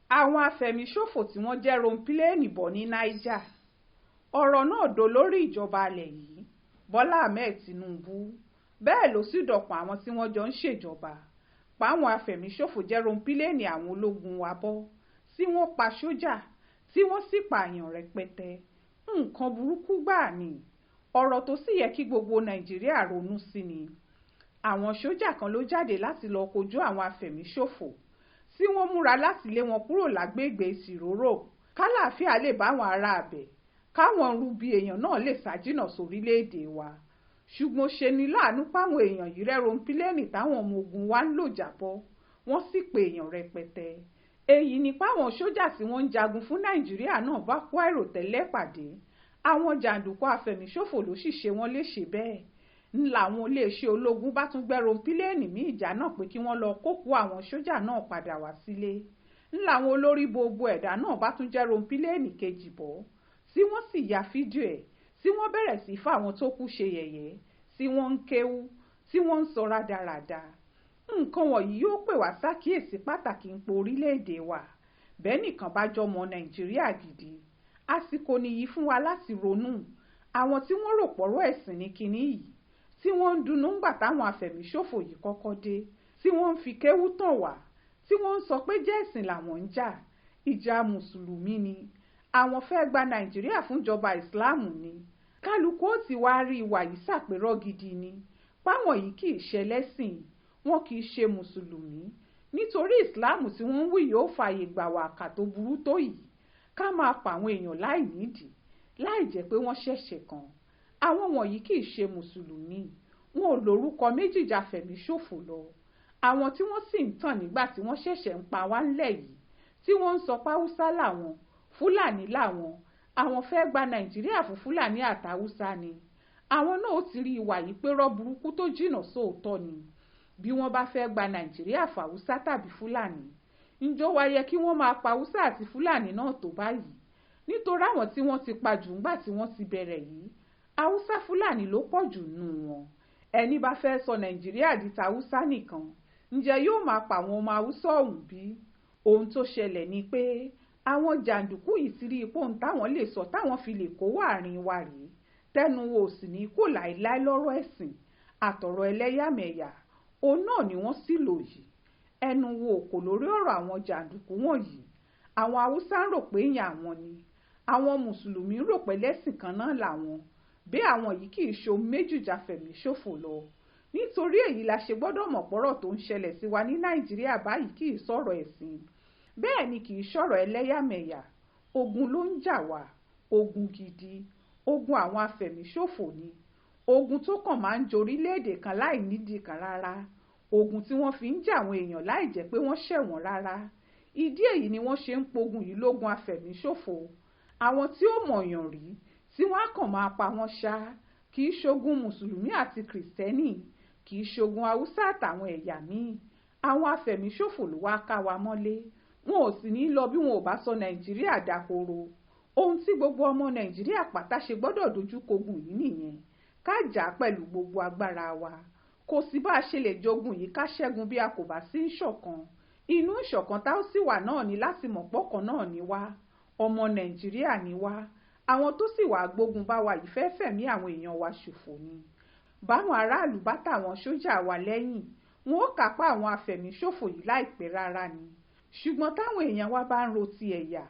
Àwọn afẹ̀míṣòfò tí wọ́n jẹ́ Ẹronpileeni bọ̀ ní Niger. Ọ̀rọ̀ náà dó lórí ìjọba alẹ̀ yìí, Bọ́lá Ahmed Tinubu. Bẹ́ẹ̀ ló sì dọ̀pọ̀ àwọn tí wọ́n jọ ń ṣèjọba. Páwọn afẹ̀míṣòfò jẹ́ Ẹronpileeni àwọn ológun wa bọ́, tí wọ́n pa sójà, tí wọ́n sì pààyàn rẹpẹtẹ. Nǹkan burúkú gbáà ni. Ọ̀rọ̀ tó sì yẹ kí gbogbo Nàìjíríà ronú sí ni. Àwọn sójà kan ló jáde láti lọ kojú àwọn afẹ̀míṣòfò, tí wọ́n múra láti lé wọn kúrò lágbègbè ìsìrórò, kálàáfíà lè bá àwọn ará abẹ̀, káwọn rúbi èèyàn náà lè ṣàjìnà sórílẹ̀-èdè wa. Ṣùgbọ́n ṣe ni láàánú páwọn èèyàn yìí Ẹronpileeni táwọn ọmọ ogun wa ń lò jábọ́, wọ́n sì pe èèyàn rẹpẹtẹ. Èyí ni páwọn sójà tí wọ́n ń jagun fún Nàìjíríà náà bá kó àìròtẹ́lẹ̀ pàdé. Àwọn jàǹdùkú afẹ̀míṣòfò ló sì ṣe wọ́n léṣe bẹ́ẹ̀. Làwọn iléeṣẹ́ ológun bá tún gbé Ẹronpileeni mí ìjà náà pé kí wọ́n lọ kókó àwọn sójà náà padà wá sílé. Làwọn olórí gbogbo ẹ̀dá náà bá tún jẹ́ Ẹronpileeni kejì bọ́, tí wọ́n sì ya fídíò ẹ̀, tí wọ́n bẹ̀rẹ̀ sí fáwọn tó kù ṣe yẹ̀yẹ́, tí wọ́n ń kéwú, tí wọ́n ń sọ rádaràda. Nǹkan wọ̀nyí yóò pè wá sákìyèsí pàtàkì ń po orílẹ̀-èdè wa. Bẹ́ẹ̀ nìkan bá jọmọ Nàìjíríà gidi. Àsìkò nìyí fún wa láti ronú. Àwọn tí wọ́n rò pọ̀rọ̀ ẹ̀sìn ní kinní yìí, tí wọ́n ń dunnú ńgbà táwọn afẹ̀míṣòfò yìí kọ́kọ́ dé, tí wọ́n ń fi kéwú tàn wá, tí wọ́n ń sọ pé jẹ́ ẹ̀sìn làwọn ń jà, ìjà mùsùlùmí ni. Àwọn fẹ́ gba Nàìjíríà fúnjọba ìsìláàmù ni. Kálukú ó ti wá rí ìwà yìí ṣàpérò gidi ni. Páwọn yìí kì í ṣe lẹ́sìn, wọn kì í ṣe mùsùlùmí. Nítorí ìsìláàmù tí wọ́n ń wí yóò fààyè gbà wá àkà tó burú tó yìí, ká máa pa àwọn èèyàn láì nídìí, láì jẹ́ pé wọ́n ṣẹ̀ṣẹ̀ kan. Àwọn wọ̀nyí kì í ṣe mùsùlùmí, wọn ò lórúkọ méjì jà fẹ̀míṣòfò lọ. Àwọn tí wọ́n sì ń tàn nígbà tí wọ́n ṣẹ̀ṣẹ̀ ń pa wá ńlẹ̀ yìí, tí wọ́n ń sọ pé Haúsá làwọn, Fúlàní làwọn, àwọn fẹ́ gba Nàìjíríà fún Fúlàní àtàwùsá ni. Àwọn náà ó ti rí ìwà yìí pé rọ́ burúkú tó jìnnà sóòótọ́ ni. Bí wọ́n bá fẹ́ gba Nàìjíríà fún Haúsá tàbí Fúlàní, ǹjọ́ wá yẹ kí wọ́n máa pa Haúsá àti Fúlàní náà tó báyìí? Nítorí àwọn tí wọ́n ti pa jù ńgbà tí wọ́n ti bẹ̀rẹ̀ yìí, Haúsá Fúlàní ló pọ̀ jù nù wọn. Ẹni bá fẹ́ sọ Nàìjíríà di ta Haúsá nìkan, ǹjẹ́ yóò máa pa àwọn ọmọ Haúsá ọ̀hún bí? Ohun tó ṣẹlẹ̀ ni pé àwọn jàǹdùkú yìí ti rí ipò táwọn lè sọ táwọn fi lè kó wàárín wa rèé. Tẹnu wo ò sì ní kó láéláé lọ́rọ̀ ẹ̀sìn àtọ̀rọ̀ ẹlẹ́yàmẹ̀yà. Òun náà ni wọ́n sì lò yìí. Ẹnu wo kò lórí ọ̀rọ̀ àwọn jàǹdùkú wọ̀nyí. Àwọn Haúsá ń rò pé èèyàn àwọn ni. Àwọn mùsùlùmí ń rò pé lẹ́sìn kan náà làwọn. Bí àwọn yìí kì í ṣe ohun méjì jà fẹ̀míṣòfò lọ. Nítorí èyí la ṣe gbọ́dọ̀ mọ̀ pọ́rọ̀ tó ń ṣẹlẹ̀ sí wa ní Nàìjíríà báyìí kì í sọ̀rọ̀ ẹ̀sìn. Bẹ́ẹ̀ ni kì í sọ̀rọ̀ ẹlẹ́yàmẹ̀yà. Ogun ló ń jà wá. Ogun gidi. Ogun àwọn afẹ̀míṣòfò ni. Ogun tó kàn máa ń jorílẹ̀-èdè kan láì nídìí kan rárá. Ogun tí wọ́n fi ń jà àwọn èèyàn láì jẹ́ pé wọ́n ṣẹ̀ wọ́n rárá. Ìdí èyí ni wọ́n ṣe ń pogun yìí lógun afẹ̀míṣòfò. Àwọn tí ó mọ̀yàn rí, tí wọ́n á kàn máa pa wọ́n ṣá, kì í ṣogun mùsùlùmí àti kìrìsìtẹ́nì, kì í ṣogun Haúsá àtàwọn ẹ̀yà míì. Àwọn afẹ̀míṣòfò ló wá ká wa mọ́lé. Wọn ò sì ní lọ bí wọn ò bá sọ Nàìjíríà dahoro. Ohun tí gbogbo ọmọ Nàìjíríà pátá ṣe gbọ́dọ̀ dojú kogun yìí nìyẹn. Ká jà pẹ̀lú gbogbo agbára wa. Kò sí bá a ṣe lè jogun yìí ká ṣẹ́gun bí a kò bá sí ìṣọ̀kan. Inú ìṣọ̀kan tá ó sì wà náà ni láti mọ̀ pọ́kàn náà ni wá. Ọmọ Nàìjíríà ni wá. Àwọn tó sì wà gbógun bá wa yìí fẹ́ fẹ̀mí àwọn èèyàn wa ṣòfò ni. Báwọn aráàlú bá tàwọn sójà wa lẹ́yìn, wọn ó kápá àwọn afẹ̀míṣòfò yìí láìpẹ́ rárá ni. Ṣùgbọ́n táwọn èèyàn wa bá ń ro ti ẹ̀yà,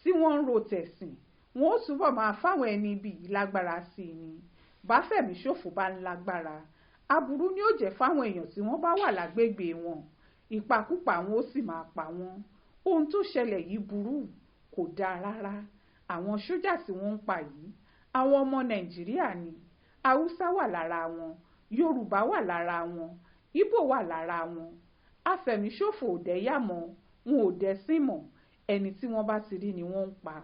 tí wọ́n ń ro tẹ̀sìn, wọn ó túbọ̀ máa fáwọn ẹni ibi yìí lágbára sí i ni. Bá fẹ̀míṣòfò bá ń lágbára, aburú ni ó jẹ́ fáwọn èèyàn tí wọ́n bá wà lágbègbè wọn. Ìpakúpa wọn ó sì máa pa wọ́n. Ohun tó ṣẹlẹ̀ yìí burú, kò dáa rárá. Àwọn sójà tí wọ́n ń pa yìí, àwọn ọmọ Nàìjíríà ni. Haúsá wà lára wọn, Yorùbá wà lára wọn, Ìgbò wà lára wọn. Afẹ̀míṣòfò ò dẹ́yà mọ́, wọn ò dẹ́sìn mọ́. Ẹni tí wọ́n bá ti rí ni wọ́n ń pa.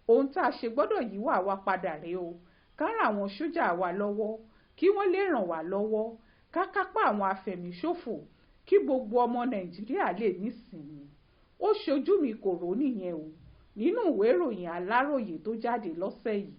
Ohun tá a ṣe gbọ́dọ̀ yí wà wá padà rèé o. Ká ràn àwọn sójà wa lọ́wọ́, kí wọ́n lè ràn wá lọ́wọ́. Ká kápá àwọn afẹ̀míṣòfò, kí gbogbo ọmọ Nàìjíríà lè nísinmi. Ó ṣojú mi kò rò nìyẹn o. Nínú ìwé ìròyìn Aláròyé tó jáde lọ́sẹ̀ yìí.